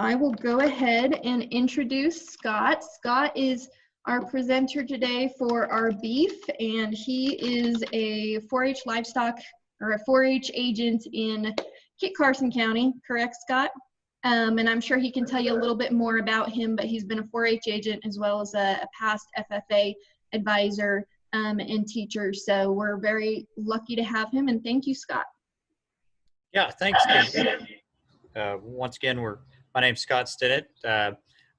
I will go ahead and introduce Scott. Scott is our presenter today for our beef, and he is a 4-H livestock or a 4-H agent in Carson County, correct, Scott? And I'm sure he can tell you a little bit more about him, but he's been a 4-H agent as well as a past FFA advisor and teacher. So we're very lucky to have him, and thank you, Scott. Yeah, thanks, Kenzie. Once again, my name's Scott Stinnett.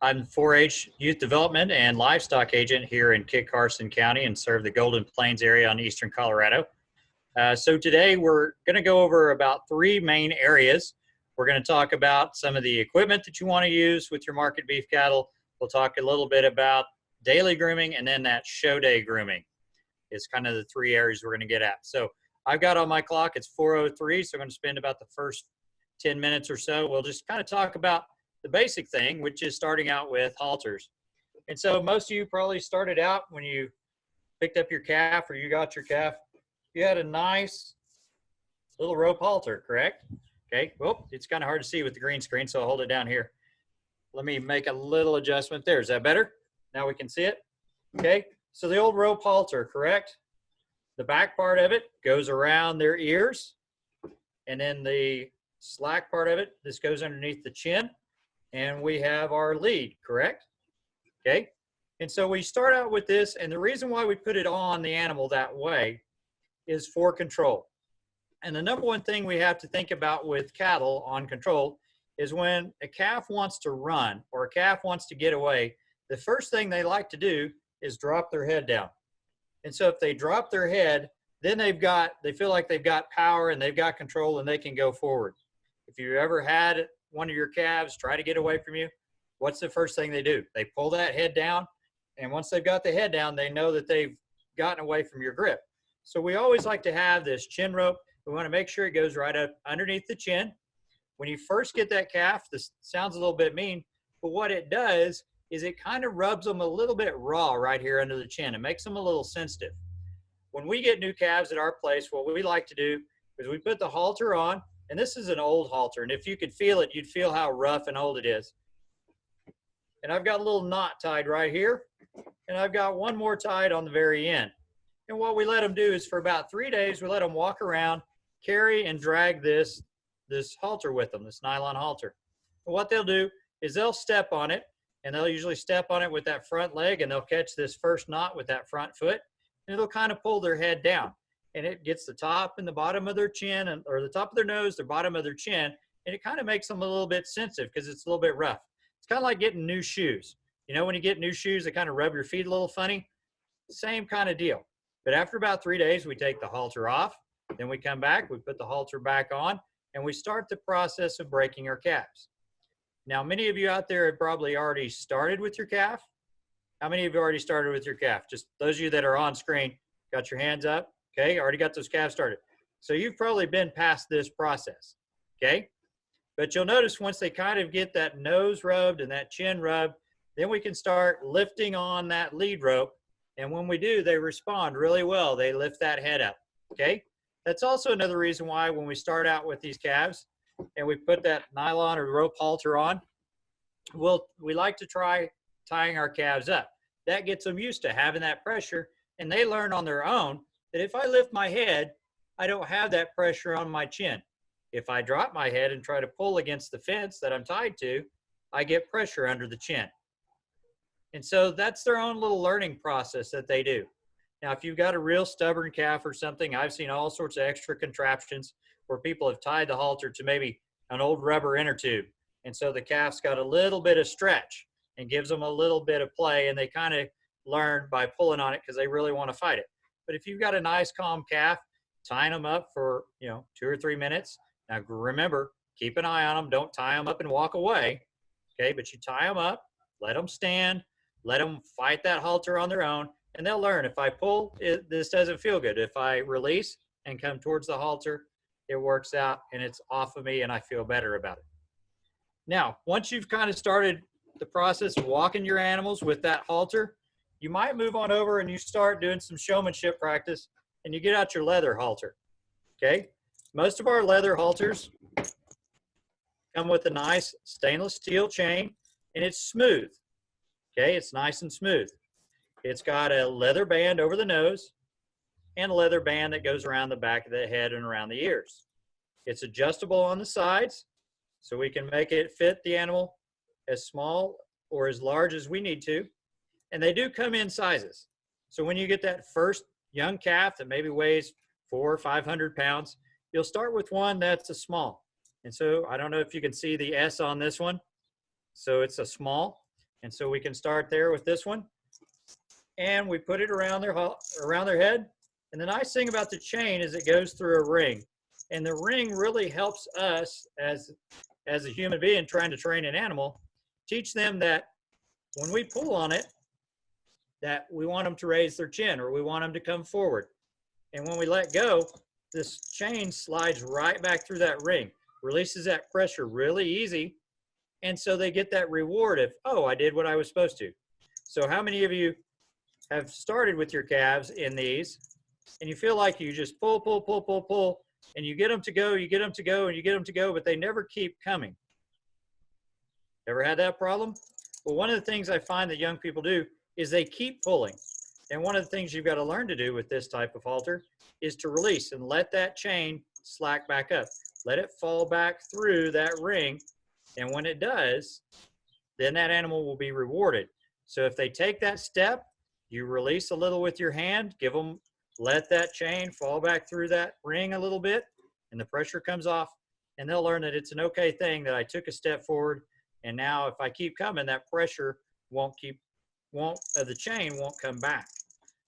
I'm 4-H youth development and livestock agent here in Carson County and serve the Golden Plains area on eastern Colorado. So today we're going to go over about 3 main areas. We're going to talk about some of the equipment that you want to use with your market beef cattle. We'll talk a little bit about daily grooming, and then that show day grooming is kind of the 3 areas we're going to get at. So I've got on my clock, it's 4:03, so I'm going to spend about the first 10 minutes or so. We'll just kind of talk about the basic thing, which is starting out with halters. And so most of you probably started out when you picked up your calf or you got your calf, you had a nice little rope halter, correct? Okay, well, it's kind of hard to see with the green screen, so I'll hold it down here. Let me make a little adjustment there. Is that better? Now we can see it? Okay, so the old rope halter, correct? The back part of it goes around their ears, and then the slack part of it, this goes underneath the chin, and we have our lead, correct? Okay, and so we start out with this, and the reason why we put it on the animal that way is for control. And the number one thing we have to think about with cattle on control is when a calf wants to run or a calf wants to get away, the first thing they like to do is drop their head down. And so if they drop their head, then they feel like they've got power and they've got control and they can go forward. If you ever had one of your calves try to get away from you, what's the first thing they do? They pull that head down, and once they've got the head down, they know that they've gotten away from your grip. So we always like to have this chin rope. We want to make sure it goes right up underneath the chin. When you first get that calf, this sounds a little bit mean, but what it does is it kind of rubs them a little bit raw right here under the chin. It makes them a little sensitive. When we get new calves at our place, what we like to do is we put the halter on, and this is an old halter, and if you could feel it, you'd feel how rough and old it is. And I've got a little knot tied right here, and I've got one more tied on the very end. And what we let them do is for about 3 days, we let them walk around, carry and drag this halter with them, this nylon halter. And what they'll do is they'll step on it, and they'll usually step on it with that front leg, and they'll catch this first knot with that front foot, and it'll kind of pull their head down. And it gets the top and the bottom of their chin, or the top of their nose, the bottom of their chin, and it kind of makes them a little bit sensitive because it's a little bit rough. It's kind of like getting new shoes. You know, when you get new shoes, they kind of rub your feet a little funny. Same kind of deal. But after about 3 days, we take the halter off, then we come back, we put the halter back on, and we start the process of breaking our calves. Now, many of you out there have probably already started with your calf. How many of you already started with your calf? Just those of you that are on screen, got your hands up, okay? Already got those calves started. So you've probably been past this process, okay? But you'll notice once they kind of get that nose rubbed and that chin rubbed, then we can start lifting on that lead rope. And when we do, they respond really well. They lift that head up, okay? That's also another reason why when we start out with these calves and we put that nylon or rope halter on, we like to try tying our calves up. That gets them used to having that pressure, and they learn on their own that if I lift my head, I don't have that pressure on my chin. If I drop my head and try to pull against the fence that I'm tied to, I get pressure under the chin. And so that's their own little learning process that they do. Now, if you've got a real stubborn calf or something, I've seen all sorts of extra contraptions where people have tied the halter to maybe an old rubber inner tube. And so the calf's got a little bit of stretch and gives them a little bit of play, and they kind of learn by pulling on it because they really want to fight it. But if you've got a nice calm calf, tying them up for 2 or 3 minutes. Now remember, keep an eye on them. Don't tie them up and walk away. Okay, but you tie them up, let them stand, let them fight that halter on their own, and they'll learn. If I pull, this doesn't feel good. If I release and come towards the halter, it works out and it's off of me and I feel better about it. Now, once you've kind of started the process of walking your animals with that halter, you might move on over and you start doing some showmanship practice and you get out your leather halter, okay? Most of our leather halters come with a nice stainless steel chain, and it's smooth. Okay, it's nice and smooth. It's got a leather band over the nose and a leather band that goes around the back of the head and around the ears. It's adjustable on the sides, so we can make it fit the animal as small or as large as we need to. And they do come in sizes. So when you get that first young calf that maybe weighs 400 or 500 pounds, you'll start with one that's a small. And so I don't know if you can see the S on this one. So it's a small. And so we can start there with this one. And we put it around their head. And the nice thing about the chain is it goes through a ring. And the ring really helps us as a human being trying to train an animal, teach them that when we pull on it, that we want them to raise their chin or we want them to come forward. And when we let go, this chain slides right back through that ring, releases that pressure really easy. And so they get that reward of, oh, I did what I was supposed to. So how many of you have started with your calves in these and you feel like you just pull, pull, pull, pull, pull, and you get them to go, you get them to go, and you get them to go, but they never keep coming? Ever had that problem? Well, one of the things I find that young people do is they keep pulling. And one of the things you've got to learn to do with this type of halter is to release and let that chain slack back up. Let it fall back through that ring. And when it does, then that animal will be rewarded. So if they take that step, you release a little with your hand, let that chain fall back through that ring a little bit, and the pressure comes off, and they'll learn that it's an okay thing that I took a step forward, and now if I keep coming, that pressure the chain won't come back.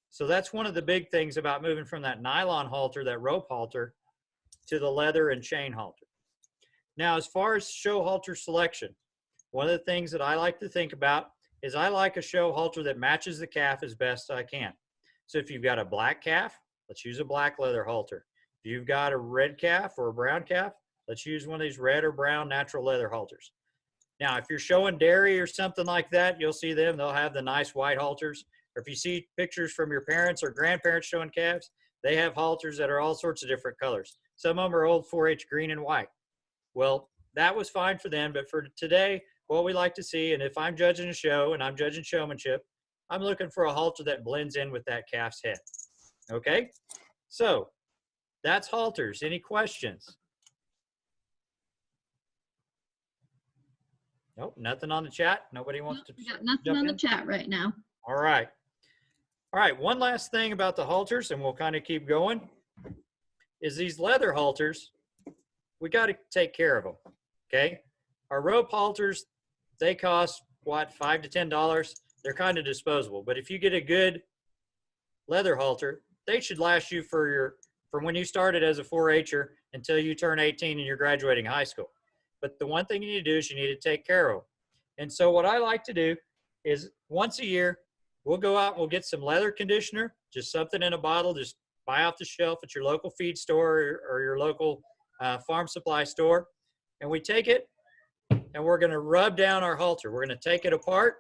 So that's one of the big things about moving from that nylon halter, that rope halter, to the leather and chain halter. Now, as far as show halter selection, one of the things that I like to think about is I like a show halter that matches the calf as best I can. So if you've got a black calf, let's use a black leather halter. If you've got a red calf or a brown calf, let's use one of these red or brown natural leather halters. Now, if you're showing dairy or something like that, you'll see them. They'll have the nice white halters. Or if you see pictures from your parents or grandparents showing calves, they have halters that are all sorts of different colors. Some of them are old 4-H green and white. Well, that was fine for them, but for today, what we like to see, and if I'm judging a show and I'm judging showmanship, I'm looking for a halter that blends in with that calf's head. Okay? So that's halters. Any questions? Nope, nothing on the chat. Nobody wants to. We got nothing on the chat right now. All right. All right, one last thing about the halters, and we'll kind of keep going, is these leather halters, we got to take care of them, okay? Our rope halters, they cost, what, $5 to $10? They're kind of disposable. But if you get a good leather halter, they should last you from when you started as a 4-H'er until you turn 18 and you're graduating high school. But the one thing you need to do is you need to take care of them. And so what I like to do is once a year, we'll go out and we'll get some leather conditioner, just something in a bottle, just buy off the shelf at your local feed store or your local farm supply store. And we take it and we're going to rub down our halter. We're going to take it apart,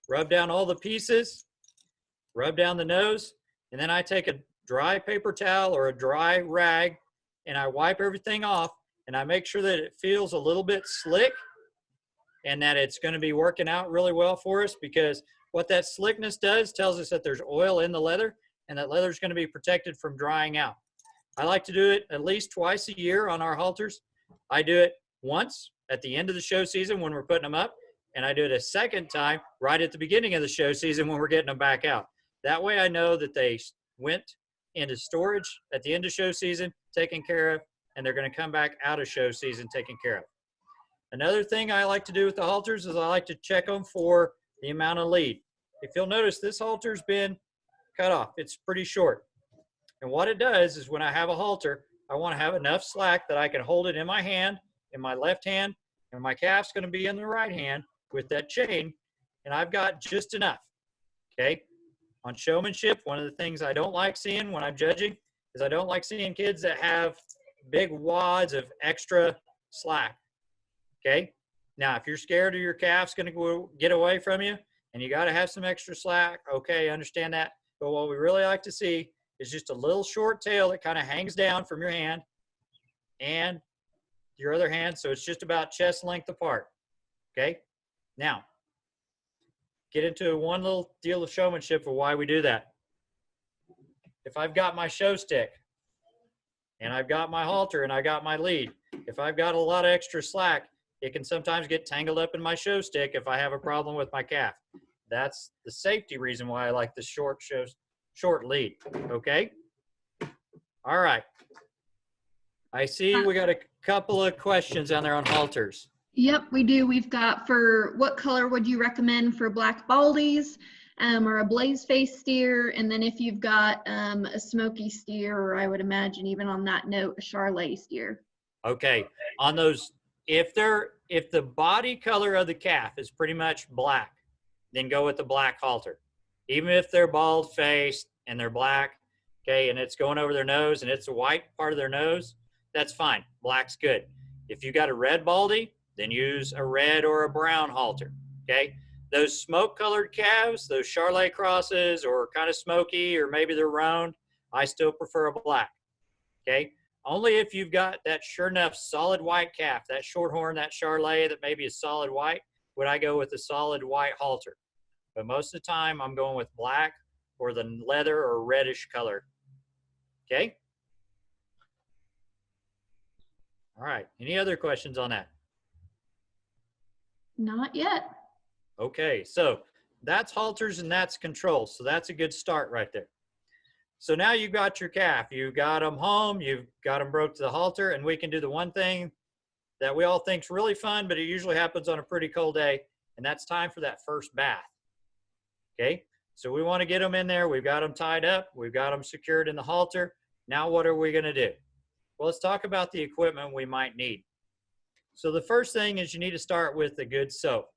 rub down all the pieces, rub down the nose, and then I take a dry paper towel or a dry rag and I wipe everything off and I make sure that it feels a little bit slick and that it's going to be working out really well for us, because what that slickness does tells us that there's oil in the leather and that leather is going to be protected from drying out. I like to do it at least twice a year on our halters. I do it once at the end of the show season when we're putting them up, and I do it a second time right at the beginning of the show season when we're getting them back out. That way I know that they went into storage at the end of show season, taken care of, and they're going to come back out of show season taken care of. Another thing I like to do with the halters is I like to check them for the amount of lead. If you'll notice, this halter's been cut off. It's pretty short. And what it does is when I have a halter, I want to have enough slack that I can hold it in my hand, in my left hand, and my calf's going to be in the right hand with that chain, and I've got just enough, okay? On showmanship, one of the things I don't like seeing when I'm judging is I don't like seeing kids that have big wads of extra slack, okay? Now, if you're scared of your calf's going to get away from you and you got to have some extra slack, okay, understand that. But what we really like to see is just a little short tail that kind of hangs down from your hand, and your other hand, so it's just about chest length apart. Okay? Now, get into one little deal of showmanship for why we do that. If I've got my show stick, and I've got my halter, and I got my lead, if I've got a lot of extra slack, it can sometimes get tangled up in my show stick if I have a problem with my calf. That's the safety reason why I like the short lead, okay? All right. I see we got a couple of questions down there on halters. Yep, we do. We've got, for what color would you recommend for black baldies, or a blaze face steer? And then if you've got a smoky steer, or I would imagine even on that note, a Charlet steer. Okay, on those, if the body color of the calf is pretty much black, then go with the black halter. Even if they're bald faced and they're black, okay, and it's going over their nose and it's a white part of their nose, that's fine. Black's good. If you got a red baldy, then use a red or a brown halter, okay? Those smoke-colored calves, those Charlet crosses, or kind of smoky, or maybe they're roan, I still prefer a black, okay? Only if you've got that sure enough solid white calf, that shorthorn, that Charlet that maybe is solid white, would I go with a solid white halter. But most of the time, I'm going with black or the leather or reddish color, okay? All right, any other questions on that? Not yet. Okay, so that's halters and that's control. So that's a good start right there. So now you've got your calf. You got them home. You've got them broke to the halter, and we can do the one thing that we all think is really fun, but it usually happens on a pretty cold day, and that's time for that first bath. Okay, so we want to get them in there. We've got them tied up. We've got them secured in the halter. Now what are we going to do? Well, let's talk about the equipment we might need. So the first thing is you need to start with a good soap.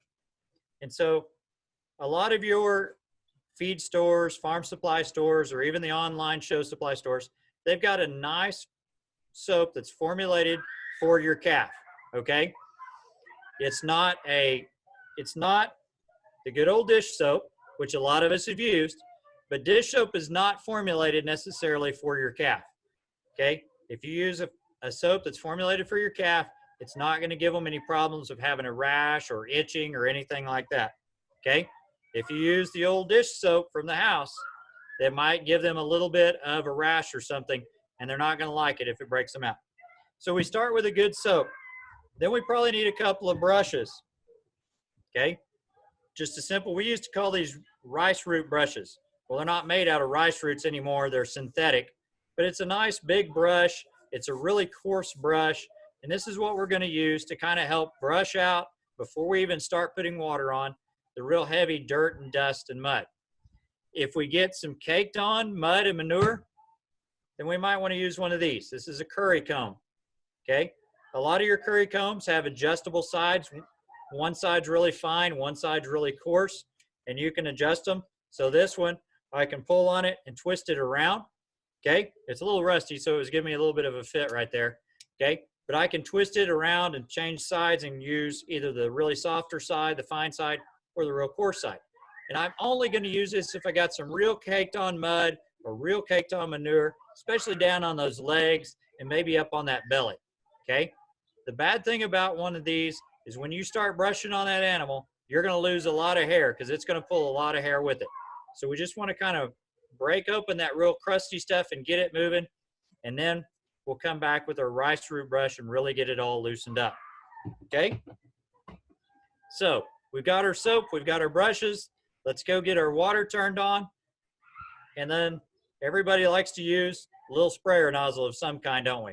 And so a lot of your feed stores, farm supply stores, or even the online show supply stores, they've got a nice soap that's formulated for your calf, okay? It's not the good old dish soap, which a lot of us have used, but dish soap is not formulated necessarily for your calf, okay? If you use a soap that's formulated for your calf, it's not going to give them any problems of having a rash or itching or anything like that, okay? If you use the old dish soap from the house, that might give them a little bit of a rash or something, and they're not going to like it if it breaks them out. So we start with a good soap. Then we probably need a couple of brushes, okay? Just a simple, we used to call these rice root brushes. Well, they're not made out of rice roots anymore. They're synthetic, but it's a nice big brush. It's a really coarse brush. And this is what we're going to use to kind of help brush out, before we even start putting water on, the real heavy dirt and dust and mud. If we get some caked on mud and manure, then we might want to use one of these. This is a curry comb, okay? A lot of your curry combs have adjustable sides. One side's really fine, one side's really coarse, and you can adjust them. So this one, I can pull on it and twist it around, okay? It's a little rusty, so it was giving me a little bit of a fit right there, okay? But I can twist it around and change sides and use either the really softer side, the fine side, or the real coarse side. And I'm only going to use this if I got some real caked on mud or real caked on manure, especially down on those legs and maybe up on that belly, okay? The bad thing about one of these is when you start brushing on that animal, you're going to lose a lot of hair because it's going to pull a lot of hair with it. So we just want to kind of break open that real crusty stuff and get it moving, and then we'll come back with our rice root brush and really get it all loosened up, okay? So we've got our soap, we've got our brushes. Let's go get our water turned on. And then everybody likes to use a little sprayer nozzle of some kind, don't we?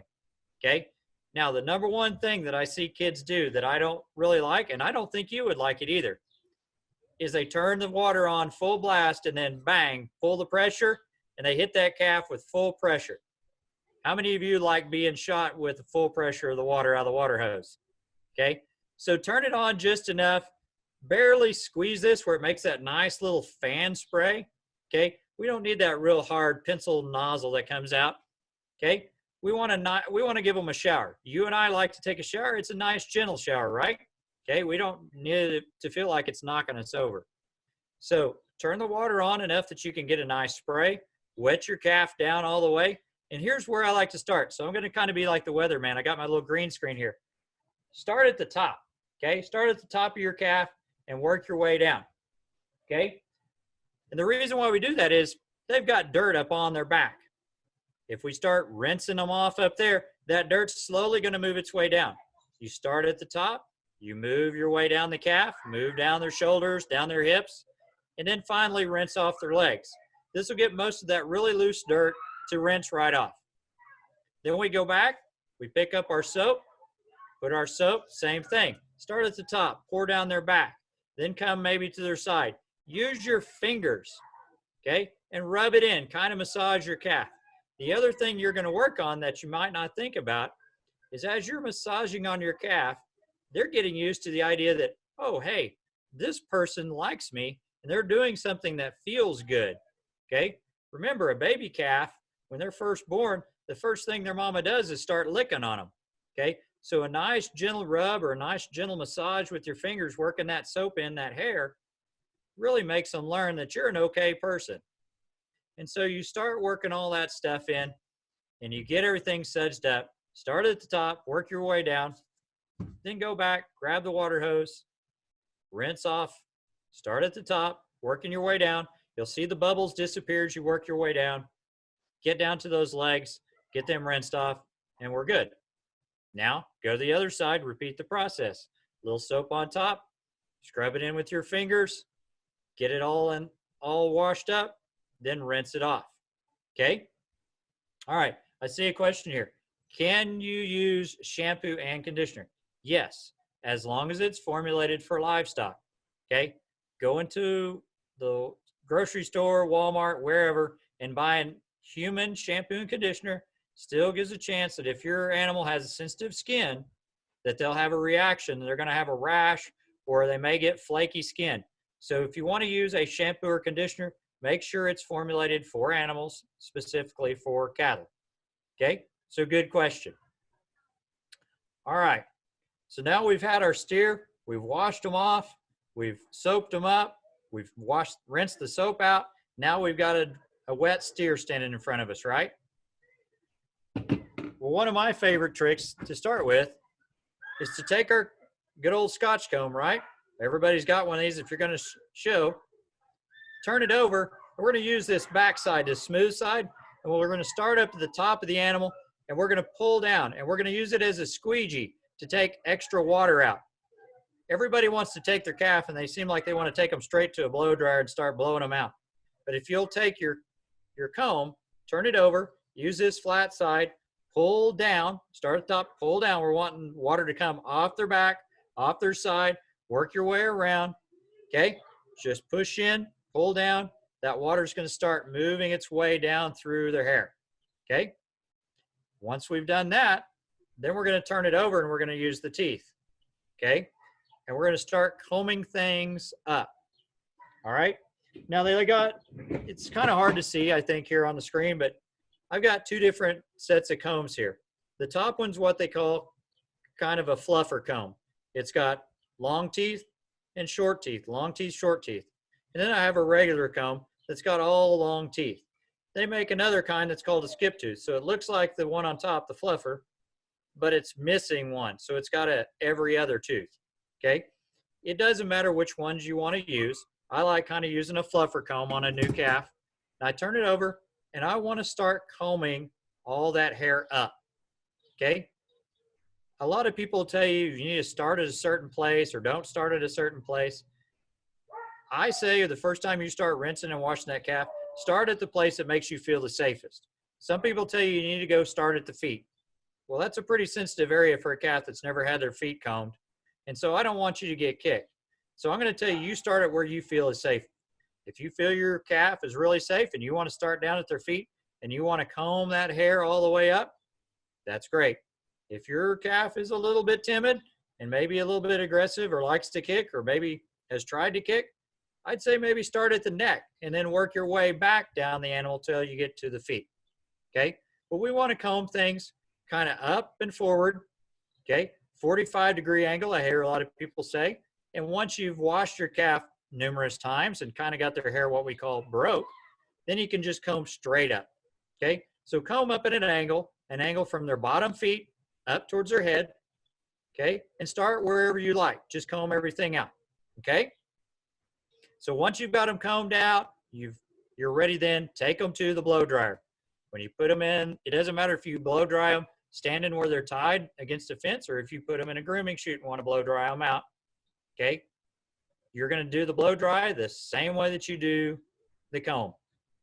Okay? Now, the number one thing that I see kids do that I don't really like, and I don't think you would like it either, is they turn the water on full blast and then bang, pull the pressure, and they hit that calf with full pressure. How many of you like being shot with the full pressure of the water out of the water hose? Okay? So turn it on just enough. Barely squeeze this where it makes that nice little fan spray, okay? We don't need that real hard pencil nozzle that comes out, okay? We want to give them a shower. You and I like to take a shower. It's a nice, gentle shower, right? Okay, we don't need it to feel like it's knocking us over. So turn the water on enough that you can get a nice spray, wet your calf down all the way, and here's where I like to start. So I'm going to kind of be like the weatherman. I got my little green screen here. start at the top, okay? Start at the top of your calf and work your way down, okay? And the reason why we do that is they've got dirt up on their back. If we start rinsing them off up there, that dirt's slowly going to move its way down. You start at the top, you move your way down the calf, move down their shoulders, down their hips, and then finally rinse off their legs. This will get most of that really loose dirt to rinse right off. Then we go back, we pick up our soap, put our soap, same thing. Start at the top, pour down their back, then come maybe to their side. Use your fingers, okay, and rub it in, kind of massage your calf. The other thing you're going to work on that you might not think about is as you're massaging on your calf, they're getting used to the idea that, oh, hey, this person likes me and they're doing something that feels good, okay? Remember, a baby calf, when they're first born, the first thing their mama does is start licking on them, okay? So a nice gentle rub or a nice gentle massage with your fingers working that soap in that hair really makes them learn that you're an okay person. And so you start working all that stuff in and you get everything sudsed up. Start at the top, work your way down, then go back, grab the water hose, rinse off, start at the top, working your way down. You'll see the bubbles disappear as you work your way down. Get down to those legs, get them rinsed off, and we're good. Now, go to the other side, repeat the process. A little soap on top, scrub it in with your fingers, get it all washed up, then rinse it off, okay? All right, I see a question here. Can you use shampoo and conditioner? Yes, as long as it's formulated for livestock, okay? Go into the grocery store, Walmart, wherever, and buy a human shampoo and conditioner. Still gives a chance that if your animal has a sensitive skin, that they'll have a reaction. They're going to have a rash or they may get flaky skin. So if you want to use a shampoo or conditioner, make sure it's formulated for animals, specifically for cattle. Okay, so good question. All right, so now we've had our steer, we've washed them off, we've soaped them up, we've rinsed the soap out. Now we've got a wet steer standing in front of us, right? Well, one of my favorite tricks to start with is to take our good old Scotch comb, right? Everybody's got one of these if you're going to show. Turn it over, and we're going to use this back side, this smooth side, and we're going to start up to the top of the animal, and we're going to pull down, and we're going to use it as a squeegee to take extra water out. Everybody wants to take their calf, and they seem like they want to take them straight to a blow dryer and start blowing them out. But if you'll take your comb, turn it over, use this flat side, pull down, start at the top, pull down. We're wanting water to come off their back, off their side, work your way around, okay? Just push in, pull down. That water's going to start moving its way down through their hair, okay? Once we've done that, then we're going to turn it over and we're going to use the teeth, okay? And we're going to start combing things up, all right? Now it's kind of hard to see, I think, here on the screen, but I've got two different sets of combs here. The top one's what they call kind of a fluffer comb. It's got long teeth and short teeth, long teeth, short teeth. And then I have a regular comb that's got all long teeth. They make another kind that's called a skip tooth. So it looks like the one on top, the fluffer, but it's missing one. So it's got every other tooth, okay? It doesn't matter which ones you want to use. I like kind of using a fluffer comb on a new calf. And I turn it over and I want to start combing all that hair up, okay? A lot of people tell you need to start at a certain place or don't start at a certain place. I say the first time you start rinsing and washing that calf, start at the place that makes you feel the safest. Some people tell you need to go start at the feet. Well, that's a pretty sensitive area for a calf that's never had their feet combed. And so I don't want you to get kicked. So I'm going to tell you start at where you feel is safe. If you feel your calf is really safe and you want to start down at their feet and you want to comb that hair all the way up, that's great. If your calf is a little bit timid and maybe a little bit aggressive or likes to kick or maybe has tried to kick, I'd say maybe start at the neck and then work your way back down the animal till you get to the feet, okay? But we want to comb things kind of up and forward, okay? 45-degree angle, I hear a lot of people say. And once you've washed your calf numerous times and kind of got their hair what we call broke, then you can just comb straight up, okay? So comb up at an angle from their bottom feet up towards their head, okay? And start wherever you like. Just comb everything out, okay? So once you've got them combed out, you're ready then, take them to the blow dryer. When you put them in, it doesn't matter if you blow dry them standing where they're tied against a fence or if you put them in a grooming chute and want to blow dry them out, okay? You're going to do the blow dry the same way that you do the comb.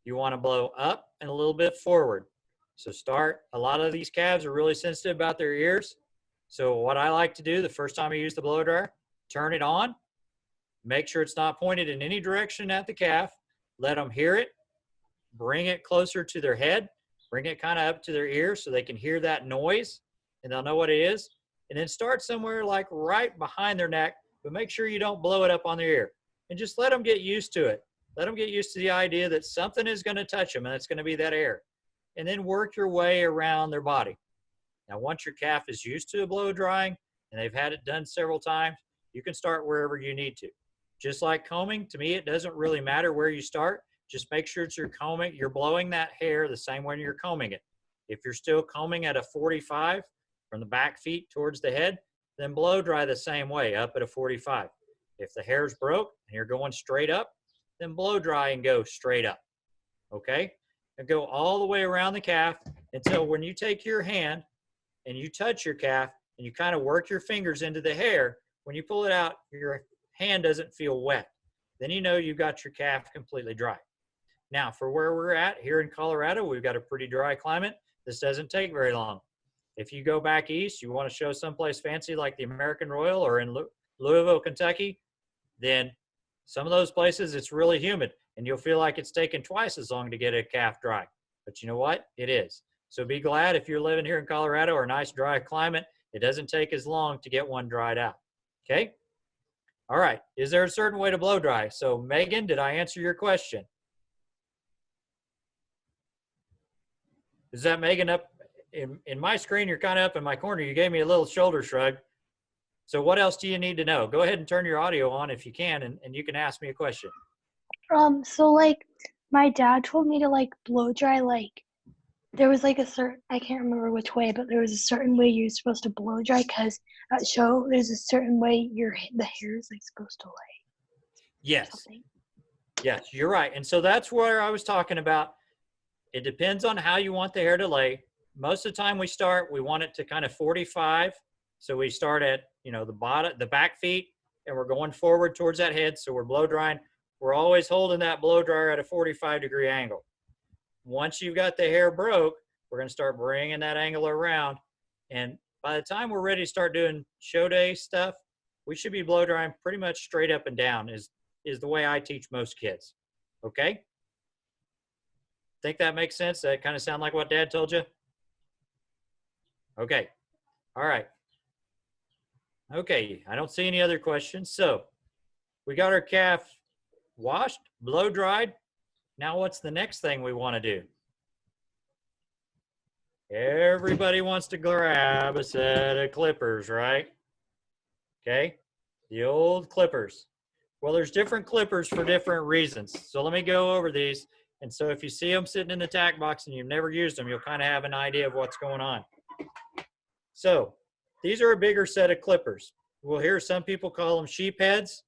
You want to blow up and a little bit forward. So a lot of these calves are really sensitive about their ears. So what I like to do the first time I use the blow dryer, turn it on, make sure it's not pointed in any direction at the calf, let them hear it, bring it closer to their head, bring it kind of up to their ears so they can hear that noise and they'll know what it is. And then start somewhere like right behind their neck, but make sure you don't blow it up on their ear. And just let them get used to it. Let them get used to the idea that something is going to touch them and it's going to be that air. And then work your way around their body. Now, once your calf is used to blow drying and they've had it done several times, you can start wherever you need to. Just like combing, to me, it doesn't really matter where you start. Just make sure you're blowing that hair the same way you're combing it. If you're still combing at a 45 from the back feet towards the head, then blow dry the same way, up at a 45. If the hair's broke and you're going straight up, then blow dry and go straight up, okay? And go all the way around the calf until when you take your hand and you touch your calf and you kind of work your fingers into the hair, when you pull it out, your hand doesn't feel wet. Then you know you've got your calf completely dry. Now, for where we're at here in Colorado, we've got a pretty dry climate. This doesn't take very long. If you go back east, you want to show someplace fancy like the American Royal or in Louisville, Kentucky, then some of those places it's really humid and you'll feel like it's taken twice as long to get a calf dry. But you know what? It is. So be glad if you're living here in Colorado or a nice dry climate, it doesn't take as long to get one dried out. Okay? All right. Is there a certain way to blow dry? So Megan, did I answer your question? Is that Megan up? In my screen, you're kind of up in my corner. You gave me a little shoulder shrug. So what else do you need to know? Go ahead and turn your audio on if you can, and you can ask me a question. So like my dad told me to like blow dry, like there was like a certain, I can't remember which way, but there was a certain way you're supposed to blow dry because at show there's a certain way the hair is like supposed to lay. Yes. Something. Yes, you're right. And so that's where I was talking about. It depends on how you want the hair to lay. Most of the time we want it to kind of 45. So we start at, the back feet and we're going forward towards that head. So we're blow drying. We're always holding that blow dryer at a 45-degree angle. Once you've got the hair broke, we're going to start bringing that angle around. And by the time we're ready to start doing show day stuff, we should be blow drying pretty much straight up and down is the way I teach most kids. Okay? Think that makes sense? That kind of sound like what Dad told you? Okay. All right. Okay. I don't see any other questions. So we got our calf washed, blow dried. Now what's the next thing we want to do? Everybody wants to grab a set of clippers, right? Okay. The old clippers. Well, there's different clippers for different reasons. So let me go over these. And so if you see them sitting in the tack box and you've never used them, you'll kind of have an idea of what's going on. So these are a bigger set of clippers. We'll hear some people call them sheep heads,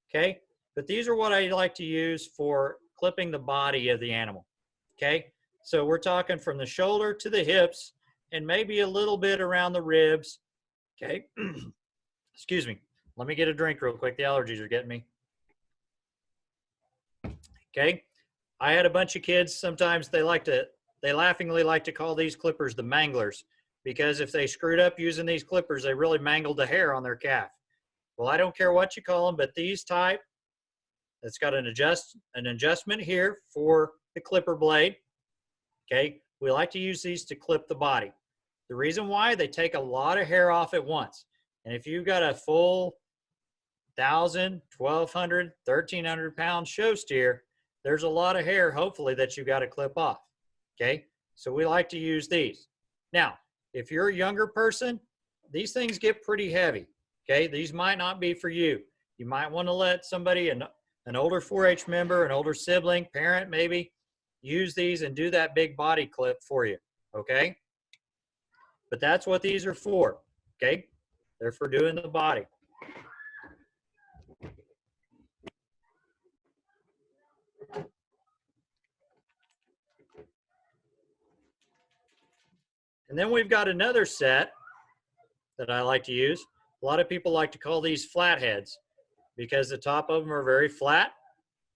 okay? But these are what I like to use for clipping the body of the animal, okay? So we're talking from the shoulder to the hips and maybe a little bit around the ribs, okay? Excuse me. Let me get a drink real quick. The allergies are getting me. Okay. I had a bunch of kids. Sometimes they laughingly like to call these clippers the manglers because if they screwed up using these clippers, they really mangled the hair on their calf. Well, I don't care what you call them, but these type, it's got an adjustment here for the clipper blade. Okay. We like to use these to clip the body. The reason why, they take a lot of hair off at once. And if you've got a full 1,000, 1,200, 1,300 pound show steer, there's a lot of hair, hopefully, that you've got to clip off, okay? So we like to use these. Now, if you're a younger person, these things get pretty heavy, okay? These might not be for you. You might want to let somebody, an older 4-H member, an older sibling, parent maybe, use these and do that big body clip for you, okay? But that's what these are for, okay? They're for doing the body. And then we've got another set that I like to use. A lot of people like to call these flatheads because the top of them are very flat,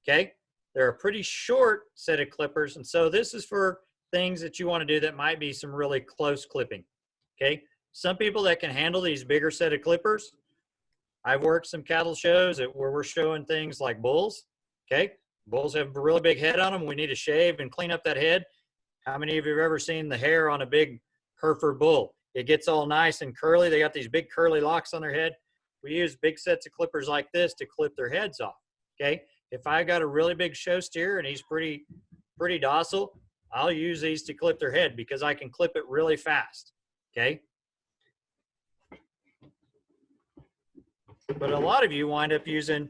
okay? They're a pretty short set of clippers, and so this is for things that you want to do that might be some really close clipping, okay? Some people that can handle these bigger set of clippers, I've worked some cattle shows where we're showing things like bulls, okay? Bulls have a really big head on them. We need to shave and clean up that head. How many of you have ever seen the hair on a big Hereford bull? It gets all nice and curly. They got these big curly locks on their head. We use big sets of clippers like this to clip their heads off, okay? If I got a really big show steer and he's pretty docile, I'll use these to clip their head because I can clip it really fast, okay? But a lot of you wind up using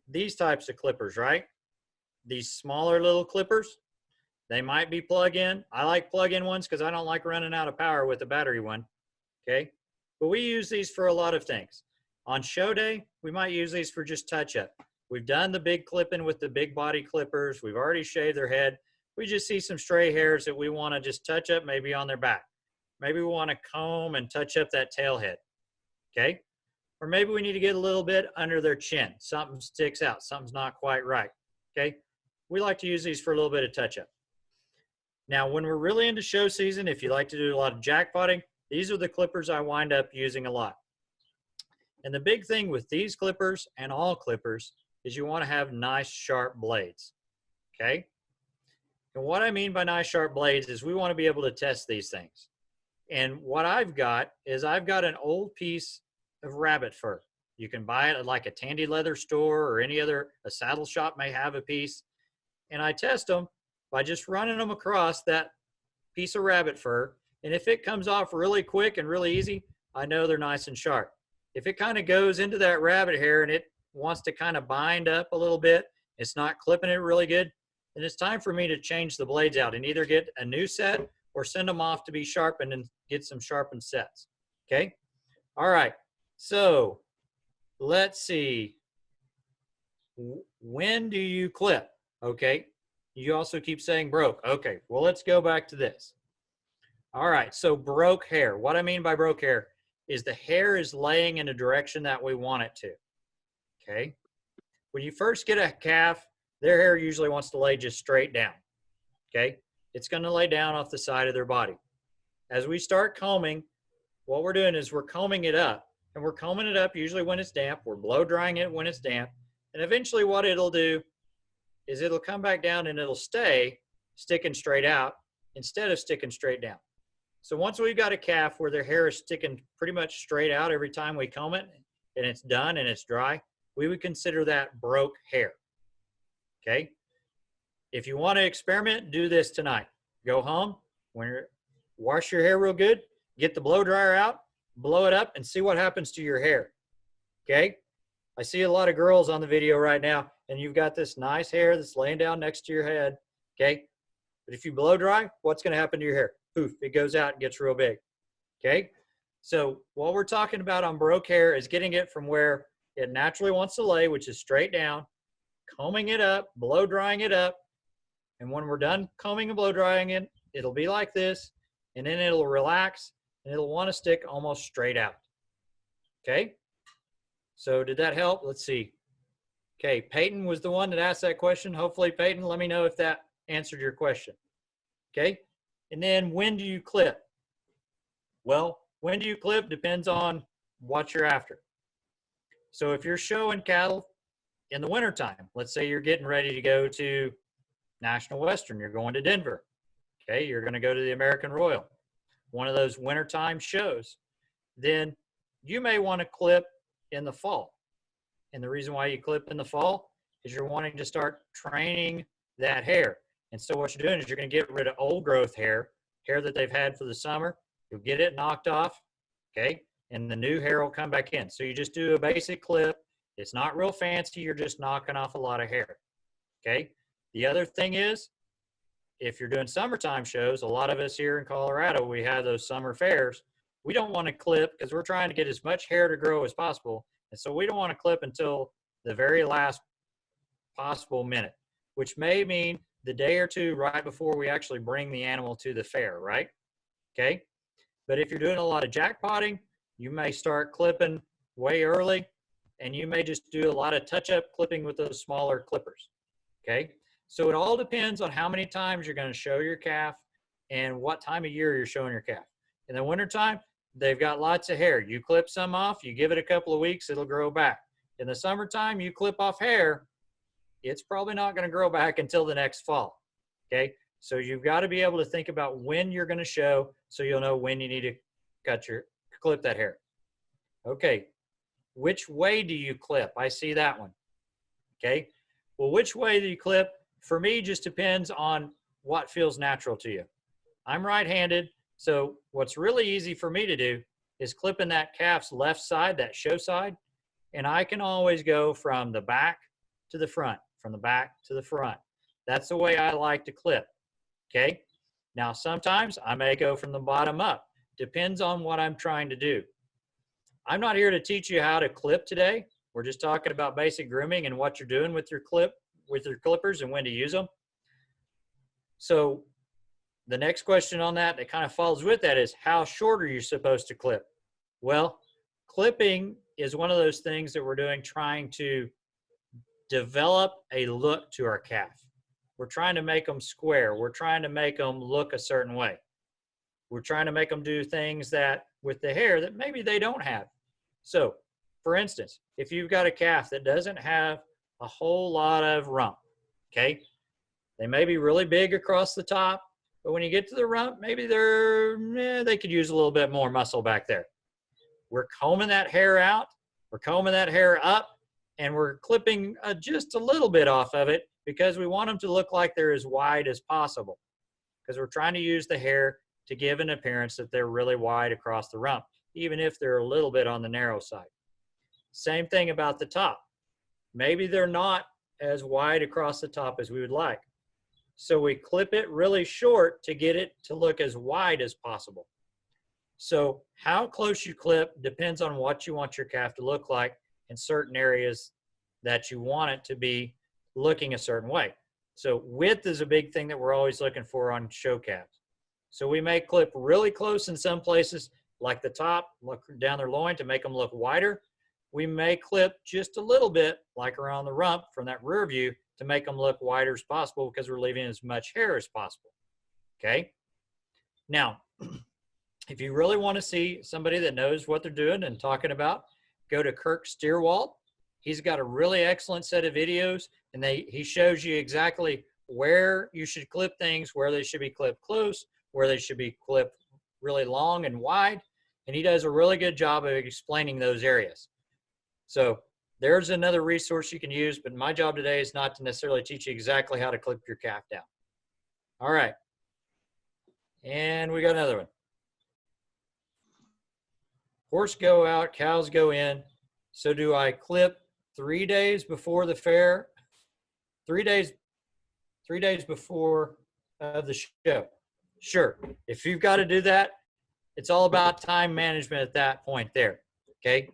these types of clippers, right? These smaller little clippers. They might be plug-in. I like plug-in ones because I don't like running out of power with a battery one, okay? But we use these for a lot of things. On show day, we might use these for just touch-up. We've done the big clipping with the big body clippers. We've already shaved their head. We just see some stray hairs that we want to just touch up maybe on their back. Maybe we want to comb and touch up that tail head, okay? Or maybe we need to get a little bit under their chin. Something sticks out. Something's not quite right, okay? We like to use these for a little bit of touch-up. Now, when we're really into show season, if you like to do a lot of jackpotting, these are the clippers I wind up using a lot. And the big thing with these clippers and all clippers is you want to have nice, sharp blades, okay? And what I mean by nice, sharp blades is we want to be able to test these things. And what I've got is I've got an old piece of rabbit fur. You can buy it at like a Tandy Leather store or any other, a saddle shop may have a piece. And I test them by just running them across that piece of rabbit fur. And if it comes off really quick and really easy, I know they're nice and sharp. If it kind of goes into that rabbit hair and it wants to kind of bind up a little bit, it's not clipping it really good, then it's time for me to change the blades out and either get a new set or send them off to be sharpened and get some sharpened sets, okay? All right, so let's see. When do you clip, okay? You also keep saying broke. Okay, well, let's go back to this. All right, so broke hair. What I mean by broke hair is the hair is laying in a direction that we want it to, okay? When you first get a calf, their hair usually wants to lay just straight down, okay? It's gonna lay down off the side of their body. As we start combing, what we're doing is we're combing it up, and we're combing it up usually when it's damp. We're blow drying it when it's damp, and eventually what it'll do is it'll come back down and it'll stay sticking straight out instead of sticking straight down. So once we've got a calf where their hair is sticking pretty much straight out every time we comb it and it's done and it's dry, we would consider that broke hair, okay? If you want to experiment, do this tonight. Go home, wash your hair real good, get the blow dryer out, blow it up and see what happens to your hair, okay? I see a lot of girls on the video right now and you've got this nice hair that's laying down next to your head, okay? But if you blow dry, what's going to happen to your hair? Poof, it goes out and gets real big, okay? So what we're talking about on broke hair is getting it from where it naturally wants to lay, which is straight down, combing it up, blow drying it up, and when we're done combing and blow drying it, it'll be like this, and then it'll relax, and it'll want to stick almost straight out, okay? So did that help? Let's see. Okay, Peyton was the one that asked that question. Hopefully, Peyton, let me know if that answered your question, okay? And then when do you clip? Well, when do you clip depends on what you're after. So if you're showing cattle in the wintertime, let's say you're getting ready to go to National Western, you're going to Denver, okay? You're gonna go to the American Royal, one of those wintertime shows, then you may wanna clip in the fall. And the reason why you clip in the fall is you're wanting to start training that hair. And so what you're doing is you're going to get rid of old growth hair that they've had for the summer. You'll get it knocked off, okay? And the new hair will come back in. So you just do a basic clip. It's not real fancy. You're just knocking off a lot of hair, okay? The other thing is, if you're doing summertime shows, a lot of us here in Colorado, we have those summer fairs. we don't want to clip because we're trying to get as much hair to grow as possible. And so we don't want to clip until the very last possible minute, which may mean the day or two right before we actually bring the animal to the fair, right? Okay. But if you're doing a lot of jackpotting, you may start clipping way early, and you may just do a lot of touch-up clipping with those smaller clippers. Okay. So it all depends on how many times you're going to show your calf and what time of year you're showing your calf. In the wintertime, they've got lots of hair. You clip some off, you give it a couple of weeks, it'll grow back. In the summertime, you clip off hair, it's probably not going to grow back until the next fall. Okay. So you've got to be able to think about when you're going to show, so you'll know when you need to clip that hair. Okay. Which way do you clip? I see that one. Okay. Well, which way do you clip? For me, just depends on what feels natural to you. I'm right-handed, so what's really easy for me to do is clipping that calf's left side, that show side, and I can always go from the back to the front, from the back to the front. That's the way I like to clip. Okay. Now, sometimes I may go from the bottom up. Depends on what I'm trying to do. I'm not here to teach you how to clip today. We're just talking about basic grooming and what you're doing with your clippers and when to use them. So the next question on that kind of follows with that is, how short are you supposed to clip? Well, clipping is one of those things that we're doing trying to develop a look to our calf. We're trying to make them square. We're trying to make them look a certain way. We're trying to make them do things that with the hair that maybe they don't have. So, for instance, if you've got a calf that doesn't have a whole lot of rump, okay, they may be really big across the top, but when you get to the rump, maybe they could use a little bit more muscle back there. We're combing that hair out, we're combing that hair up, and we're clipping just a little bit off of it because we want them to look like they're as wide as possible, because we're trying to use the hair to give an appearance that they're really wide across the rump, even if they're a little bit on the narrow side. Same thing about the top. Maybe they're not as wide across the top as we would like. So we clip it really short to get it to look as wide as possible. So how close you clip depends on what you want your calf to look like in certain areas that you want it to be looking a certain way. So width is a big thing that we're always looking for on show calves. So we may clip really close in some places, like the top, look down their loin to make them look wider. We may clip just a little bit, like around the rump from that rear view, to make them look wider as possible because we're leaving as much hair as possible. Okay. Now, if you really want to see somebody that knows what they're doing and talking about, go to Kirk Steerwalt. He's got a really excellent set of videos, and he shows you exactly where you should clip things, where they should be clipped close, where they should be clipped really long and wide. And he does a really good job of explaining those areas. So there's another resource you can use, but my job today is not to necessarily teach you exactly how to clip your calf down. All right. And we got another one. Horse go out, cows go in. So do I clip 3 days before the fair? 3 days before the show? Sure. If you've got to do that, it's all about time management at that point there. Okay.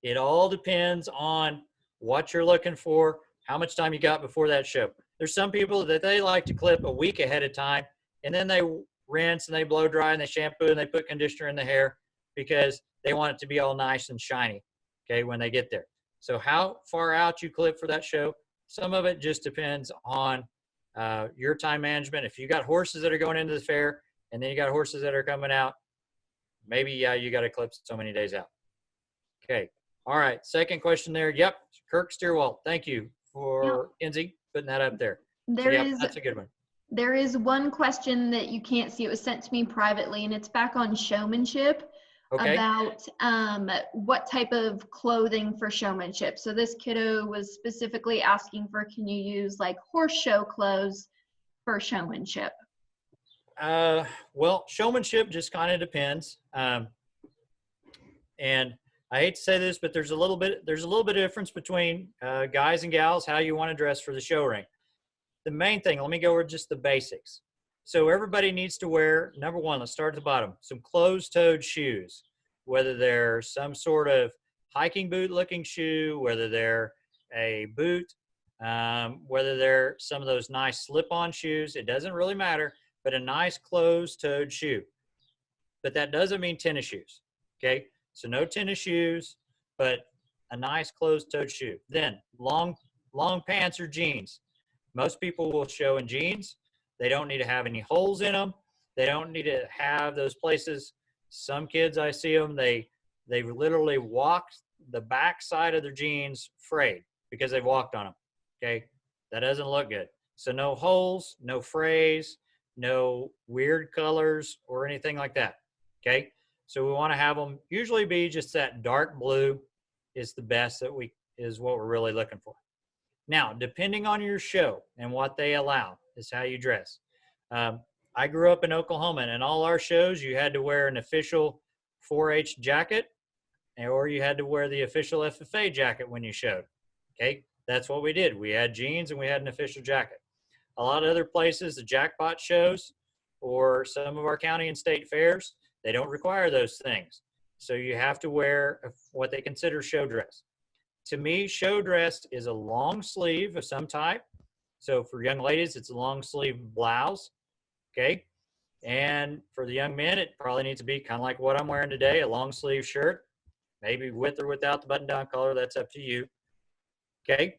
It all depends on what you're looking for, how much time you got before that show. There's some people that they like to clip a week ahead of time, and then they rinse and they blow dry and they shampoo and they put conditioner in the hair because they want it to be all nice and shiny, okay, when they get there. So how far out you clip for that show, some of it just depends on your time management. If you got horses that are going into the fair and then you got horses that are coming out, maybe, yeah, you got to clip so many days out. Okay. All right. Second question there. Yep. Kirk Steerwalt. Thank you for Kenzie putting that up there. That's a good one. There is one question that you can't see. It was sent to me privately, and it's back on showmanship. Okay. About what type of clothing for showmanship. So this kiddo was specifically asking for, can you use like horse show clothes for showmanship? Well, showmanship just kind of depends. And I hate to say this, but there's a little bit of difference between guys and gals, how you want to dress for the show ring. The main thing, let me go over just the basics. So everybody needs to wear, number one, let's start at the bottom, some closed-toed shoes, whether they're some sort of hiking boot looking shoe, whether they're a boot, whether they're some of those nice slip-on shoes. It doesn't really matter, but a nice closed-toed shoe. But that doesn't mean tennis shoes, okay? So no tennis shoes, but a nice closed-toed shoe. Then long pants or jeans. Most people will show in jeans. They don't need to have any holes in them. They don't need to have those places. Some kids, I see them, they literally walked the back side of their jeans frayed because they've walked on them, okay? That doesn't look good. So no holes, no frays, no weird colors or anything like that, okay? So we want to have them usually be just that dark blue is the best is what we're really looking for. Now, depending on your show and what they allow is how you dress. I grew up in Oklahoma, and in all our shows, you had to wear an official 4-H jacket, or you had to wear the official FFA jacket when you showed. Okay, that's what we did. We had jeans and we had an official jacket. A lot of other places, the jackpot shows, or some of our county and state fairs, they don't require those things. So you have to wear what they consider show dress. To me, show dress is a long sleeve of some type. So for young ladies, it's a long sleeve blouse, okay? And for the young men, it probably needs to be kind of like what I'm wearing today, a long sleeve shirt, maybe with or without the button down collar, that's up to you, okay?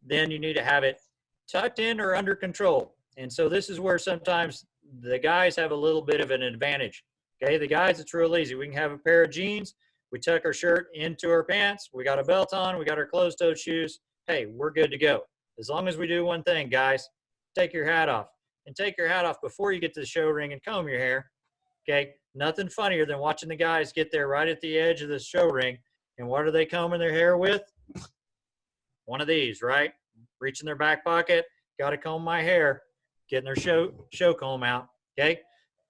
Then you need to have it tucked in or under control. And so this is where sometimes the guys have a little bit of an advantage, okay? The guys, it's real easy. We can have a pair of jeans, we tuck our shirt into our pants, we got a belt on, we got our closed-toed shoes. Hey, we're good to go. As long as we do one thing, guys, take your hat off. And take your hat off before you get to the show ring and comb your hair, okay? Nothing funnier than watching the guys get there right at the edge of the show ring, and what are they combing their hair with? One of these, right? Reach in their back pocket, got to comb my hair, getting their show comb out, okay?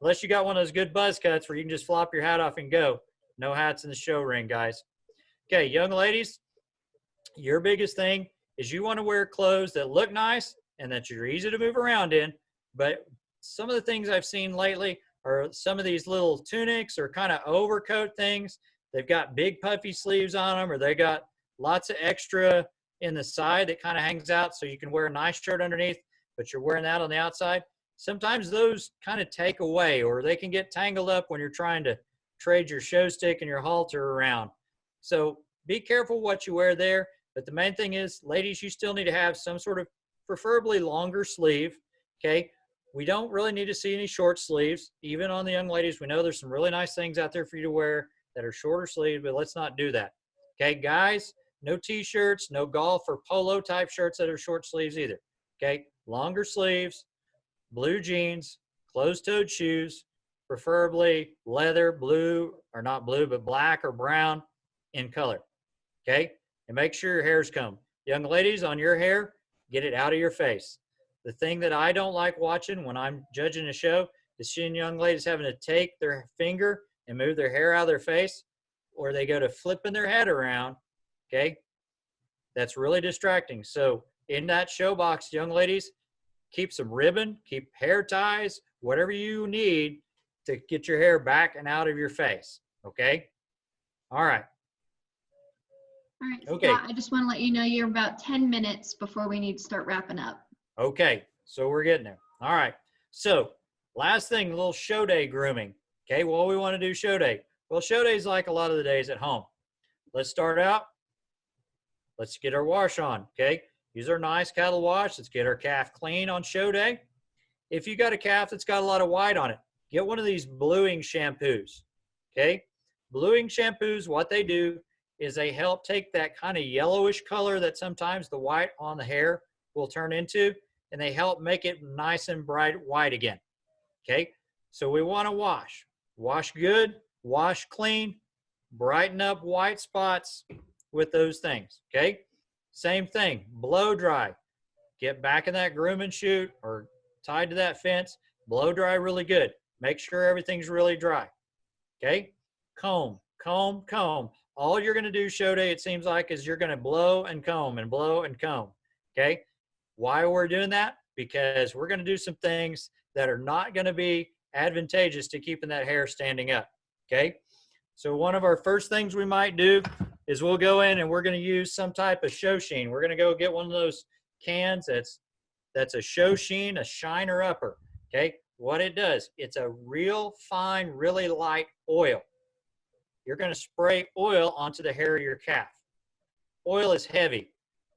Unless you got one of those good buzz cuts where you can just flop your hat off and go. No hats in the show ring, guys. Okay, young ladies, your biggest thing is you want to wear clothes that look nice and that you're easy to move around in. But some of the things I've seen lately are some of these little tunics or kind of overcoat things. They've got big puffy sleeves on them, or they got lots of extra in the side that kind of hangs out so you can wear a nice shirt underneath, but you're wearing that on the outside. Sometimes those kind of take away, or they can get tangled up when you're trying to trade your show stick and your halter around. So be careful what you wear there. But the main thing is, ladies, you still need to have some sort of preferably longer sleeve, okay? We don't really need to see any short sleeves. Even on the young ladies, we know there's some really nice things out there for you to wear that are shorter sleeves, but let's not do that. Okay, guys, no t-shirts, no golf or polo type shirts that are short sleeves either. Okay, longer sleeves, blue jeans, closed-toed shoes, preferably leather, blue, or not blue, but black or brown in color. Okay, and make sure your hair's combed. Young ladies, on your hair, get it out of your face. The thing that I don't like watching when I'm judging a show is seeing young ladies having to take their finger and move their hair out of their face, or they go to flipping their head around, okay? That's really distracting. So in that show box, young ladies, keep some ribbon, keep hair ties, whatever you need to get your hair back and out of your face, okay? All right. All right, Okay. Scott, I just want to let you know you're about 10 minutes before we need to start wrapping up. Okay, so we're getting there. All right. So last thing, a little show day grooming. Okay, what we want to do show day. Well, show day is like a lot of the days at home. Let's start out. Let's get our wash on, okay? Use our nice cattle wash. Let's get our calf clean on show day. If you got a calf that's got a lot of white on it, get one of these bluing shampoos, okay? Bluing shampoos, what they do is they help take that kind of yellowish color that sometimes the white on the hair will turn into, and they help make it nice and bright white again, okay? So we want to wash. Wash good, wash clean, brighten up white spots with those things, okay? Same thing, blow dry. Get back in that grooming chute or tied to that fence, blow dry really good. Make sure everything's really dry, okay? Comb, comb, comb. All you're going to do show day, it seems like, is you're going to blow and comb and blow and comb, okay? Why we're doing that? Because we're going to do some things that are not going to be advantageous to keeping that hair standing up. Okay. So one of our first things we might do is we'll go in and we're going to use some type of show sheen. We're going to go get one of those cans that's a show sheen, a shiner upper. Okay. What it does, it's a real fine, really light oil. You're going to spray oil onto the hair of your calf. Oil is heavy.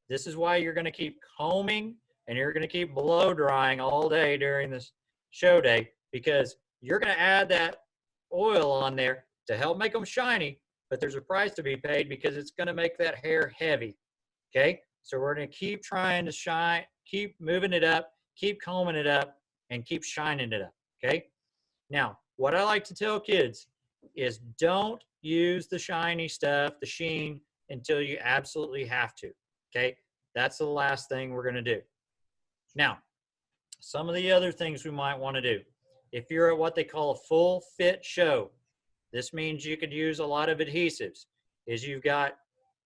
This is why you're going to keep combing and you're going to keep blow drying all day during this show day, because you're going to add that oil on there to help make them shiny, but there's a price to be paid because it's going to make that hair heavy. Okay, so we're going to keep trying to shine, keep moving it up, keep combing it up, and keep shining it up. Okay, now what I like to tell kids is don't use the shiny stuff, the sheen, until you absolutely have to. Okay, that's the last thing we're going to do. Now, some of the other things we might want to do. If you're at what they call a full fit show, this means you could use a lot of adhesives. Is you've got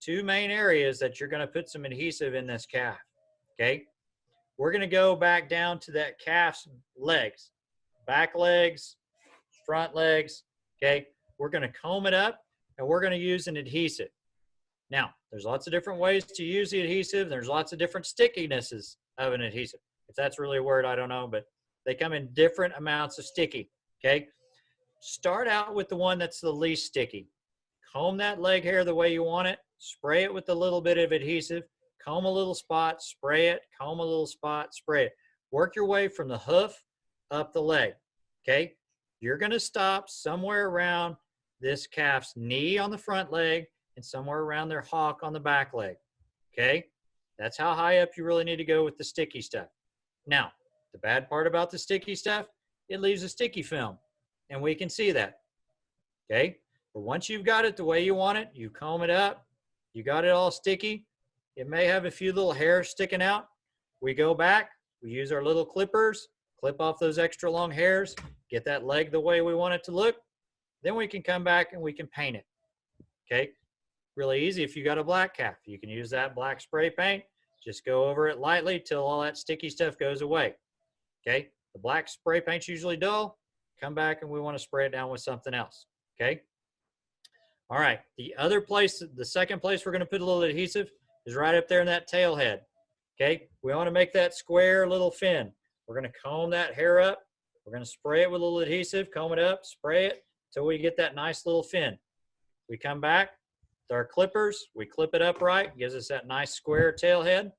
two main areas that you're going to put some adhesive in this calf. Okay, we're going to go back down to that calf's legs, back legs, front legs. Okay, we're going to comb it up and we're going to use an adhesive. Now, there's lots of different ways to use the adhesive. There's lots of different stickinesses of an adhesive. If that's really a word, I don't know, but they come in different amounts of sticky. Okay, start out with the one that's the least sticky. Comb that leg hair the way you want it. Spray it with a little bit of adhesive. Comb a little spot, spray it. Comb a little spot, spray it. Work your way from the hoof up the leg. Okay, you're going to stop somewhere around this calf's knee on the front leg and somewhere around their hock on the back leg. Okay, that's how high up you really need to go with the sticky stuff. Now, the bad part about the sticky stuff, it leaves a sticky film, and we can see that. Okay, but once you've got it the way you want it, you comb it up, you got it all sticky. It may have a few little hairs sticking out. We go back, we use our little clippers, clip off those extra long hairs, get that leg the way we want it to look. Then we can come back and we can paint it. Okay, really easy. If you got a black calf, you can use that black spray paint. Just go over it lightly till all that sticky stuff goes away. Okay, the black spray paint's usually dull. Come back and we want to spray it down with something else. Okay, all right, the other place, the second place we're going to put a little adhesive is right up there in that tail head. Okay, we want to make that square little fin. We're going to comb that hair up. We're going to spray it with a little adhesive, comb it up, spray it till we get that nice little fin. We come back with our clippers, we clip it up right, gives us that nice square tail head.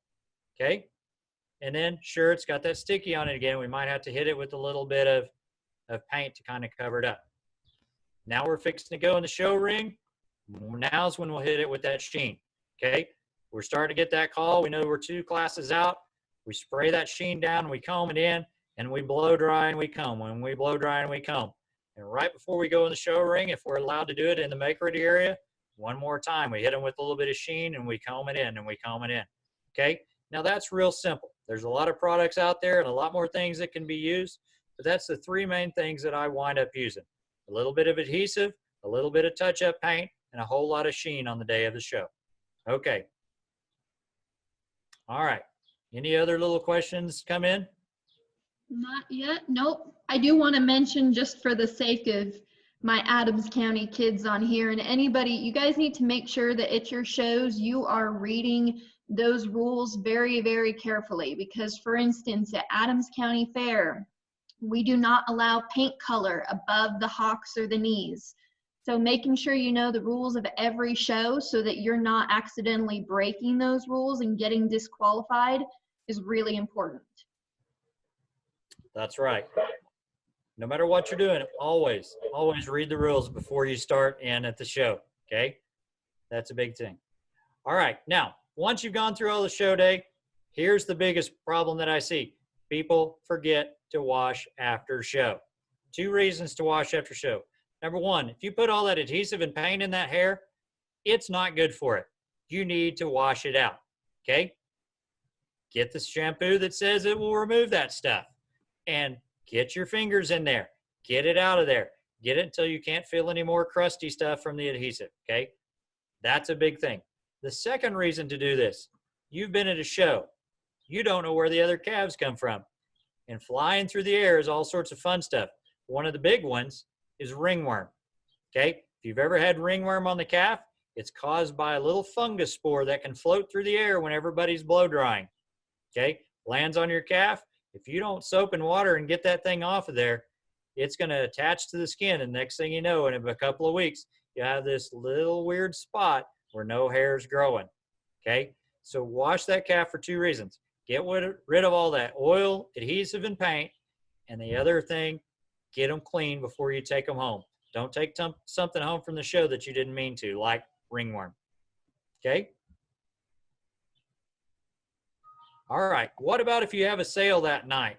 Okay, and then sure, it's got that sticky on it again. We might have to hit it with a little bit of paint to kind of cover it up. Now we're fixing to go in the show ring. Now's when we'll hit it with that sheen. Okay, we're starting to get that call. We know we're 2 classes out. We spray that sheen down, we comb it in, and we blow dry and we comb. When we blow dry and we comb. And right before we go in the show ring, if we're allowed to do it in the make-ready area, one more time, we hit them with a little bit of sheen and we comb it in and we comb it in. Okay, now that's real simple. There's a lot of products out there and a lot more things that can be used, but that's the 3 main things that I wind up using. A little bit of adhesive, a little bit of touch-up paint, and a whole lot of sheen on the day of the show. Okay. All right. Any other little questions come in? Not yet. Nope. I do want to mention, just for the sake of my Adams County kids on here and anybody, you guys need to make sure that at your shows you are reading those rules very, very carefully, because for instance, at Adams County Fair, we do not allow paint color above the hocks or the knees. So making sure you know the rules of every show so that you're not accidentally breaking those rules and getting disqualified is really important. That's right. No matter what you're doing, always read the rules before you start and at the show. Okay, that's a big thing. All right, now once you've gone through all the show day, here's the biggest problem that I see. People forget to wash after show. 2 reasons to wash after show. Number 1, if you put all that adhesive and paint in that hair, it's not good for it. You need to wash it out. Okay, get the shampoo that says it will remove that stuff and get your fingers in there. Get it out of there. Get it until you can't feel any more crusty stuff from the adhesive. Okay, that's a big thing. The second reason to do this, you've been at a show. You don't know where the other calves come from. And flying through the air is all sorts of fun stuff. One of the big ones is ringworm. Okay, if you've ever had ringworm on the calf, it's caused by a little fungus spore that can float through the air when everybody's blow drying. Okay, lands on your calf. If you don't soap and water and get that thing off of there, it's going to attach to the skin. And next thing you know, in a couple of weeks, you have this little weird spot where no hair is growing. Okay, so wash that calf for 2 reasons. Get rid of all that oil, adhesive, and paint. And the other thing, get them clean before you take them home. Don't take something home from the show that you didn't mean to, like ringworm. Okay? All right. What about if you have a sale that night?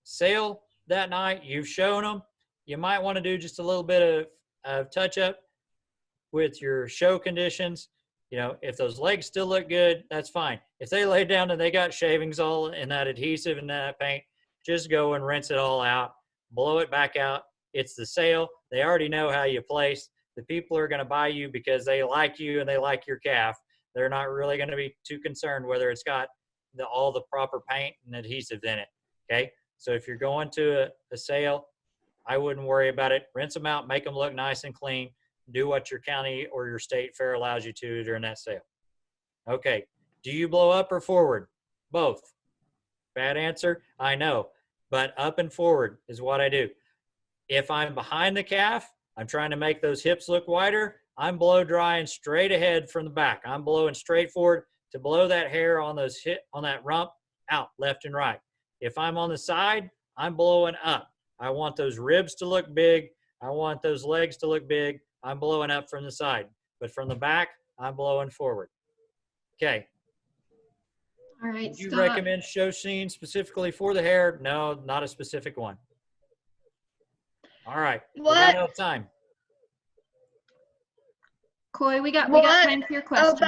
Sale that night, you've shown them. You might want to do just a little bit of touch-up with your show conditions. You know, if those legs still look good, that's fine. If they lay down and they got shavings all in that adhesive and that paint, just go and rinse it all out, blow it back out. It's the sale. They already know how you place. The people are going to buy you because they like you and they like your calf. They're not really going to be too concerned whether it's got all the proper paint and adhesive in it. Okay. So if you're going to a sale, I wouldn't worry about it. Rinse them out, make them look nice and clean. Do what your county or your state fair allows you to during that sale. Okay. Do you blow up or forward? Both. Bad answer, I know. But up and forward is what I do. If I'm behind the calf, I'm trying to make those hips look wider. I'm blow drying straight ahead from the back. I'm blowing straight forward to blow that hair on that rump out left and right. If I'm on the side, I'm blowing up. I want those ribs to look big. I want those legs to look big. I'm blowing up from the side. But from the back, I'm blowing forward. Okay. All right, Do you Scott. recommend show scene specifically for the hair? No, not a specific one. All right. What? We got out of time. Coy, we got What time for your question.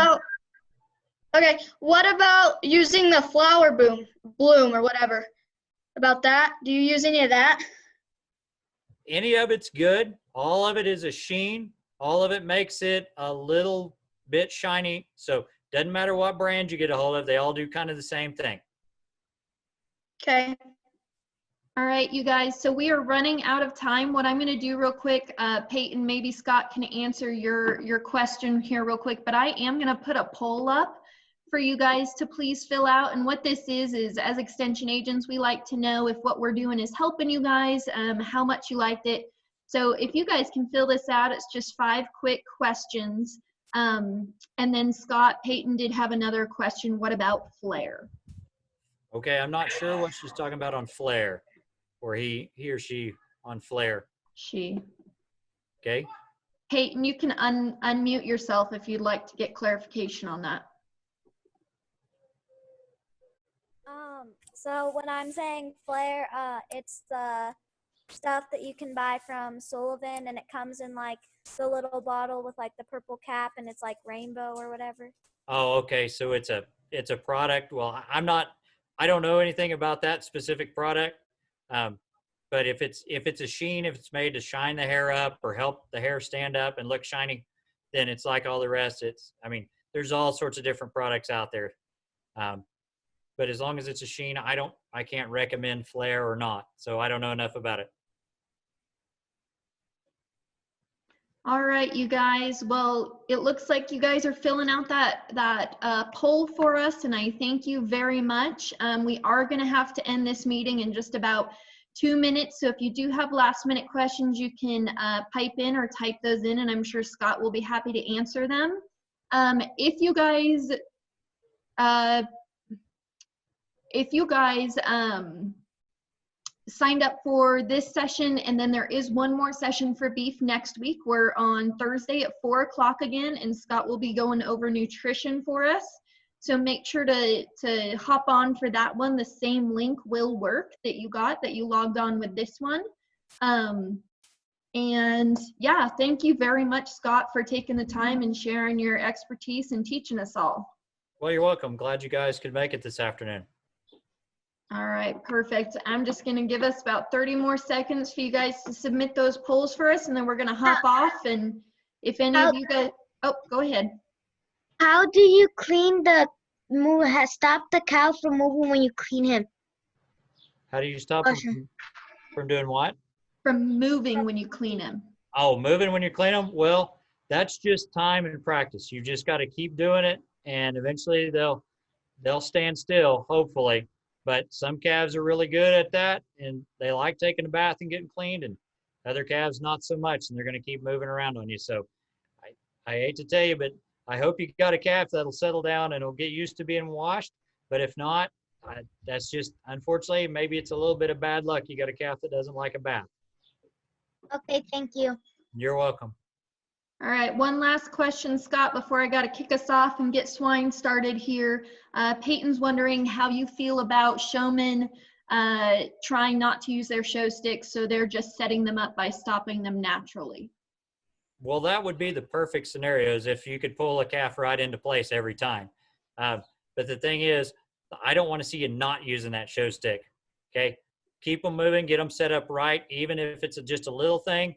Okay, what about using the flower bloom or whatever? About that? Do you use any of that? Any of it's good. All of it is a sheen. All of it makes it a little bit shiny. So doesn't matter what brand you get a hold of. They all do kind of the same thing. Okay. All right, you guys, so we are running out of time. What I'm going to do real quick, Peyton, maybe Scott can answer your question here real quick, but I am going to put a poll up for you guys to please fill out. And what this is as extension agents, we like to know if what we're doing is helping you guys, how much you liked it. So if you guys can fill this out, it's just 5 quick questions. And then Scott, Peyton did have another question. What about flare? Okay, I'm not sure what she's talking about on flare, or he or she on flare. She. Okay. Peyton, you can unmute yourself if you'd like to get clarification on that. So when I'm saying flare, it's the stuff that you can buy from Sullivan, and it comes in like the little bottle with like the purple cap, and it's like rainbow or whatever. Oh, okay. So it's a product. Well, I don't know anything about that specific product. But if it's a sheen, if it's made to shine the hair up or help the hair stand up and look shiny, then it's like all the rest. There's all sorts of different products out there. But as long as it's a sheen, I can't recommend flare or not. So I don't know enough about it. All right, you guys. Well, it looks like you guys are filling out that poll for us, and I thank you very much. We are going to have to end this meeting in just about 2 minutes. So if you do have last-minute questions, you can pipe in or type those in, and I'm sure Scott will be happy to answer them. If you guys signed up for this session, and then there is one more session for beef next week. We're on Thursday at 4 o'clock again, and Scott will be going over nutrition for us. So make sure to hop on for that one. The same link will work that you logged on with this one. And yeah, thank you very much, Scott, for taking the time and sharing your expertise and teaching us all. Well, you're welcome. Glad you guys could make it this afternoon. All right, perfect. I'm just going to give us about 30 more seconds for you guys to submit those polls for us, and then we're going to hop off. And if any of you guys, oh, go ahead. How do you clean stop the cow from moving when you clean him? How do you stop them Pressure. from doing what? From moving when you clean them. Oh, moving when you clean them? Well, that's just time and practice. You just got to keep doing it, and eventually they'll stand still, hopefully. But some calves are really good at that, and they like taking a bath and getting cleaned, and other calves not so much, and they're going to keep moving around on you. So I hate to tell you, but I hope you got a calf that'll settle down and will get used to being washed. But if not, that's just, unfortunately, maybe it's a little bit of bad luck. You got a calf that doesn't like a bath. Okay, thank you. You're welcome. All right, one last question, Scott, before I got to kick us off and get swine started here. Peyton's wondering how you feel about showmen trying not to use their show sticks, so they're just setting them up by stopping them naturally. Well, that would be the perfect scenarios if you could pull a calf right into place every time. But the thing is, I don't want to see you not using that show stick. Okay, keep them moving, get them set up right, even if it's just a little thing.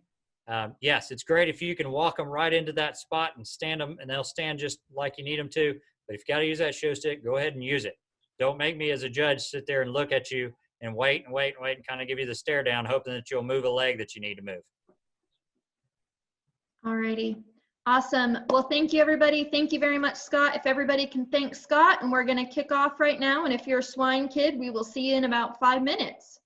Yes, it's great if you can walk them right into that spot and stand them, and they'll stand just like you need them to. But if you got to use that show stick, go ahead and use it. Don't make me as a judge sit there and look at you and wait and kind of give you the stare down, hoping that you'll move a leg that you need to move. All righty. Awesome. Well, thank you, everybody. Thank you very much, Scott. If everybody can thank Scott, and we're going to kick off right now. And if you're a swine kid, we will see you in about 5 minutes.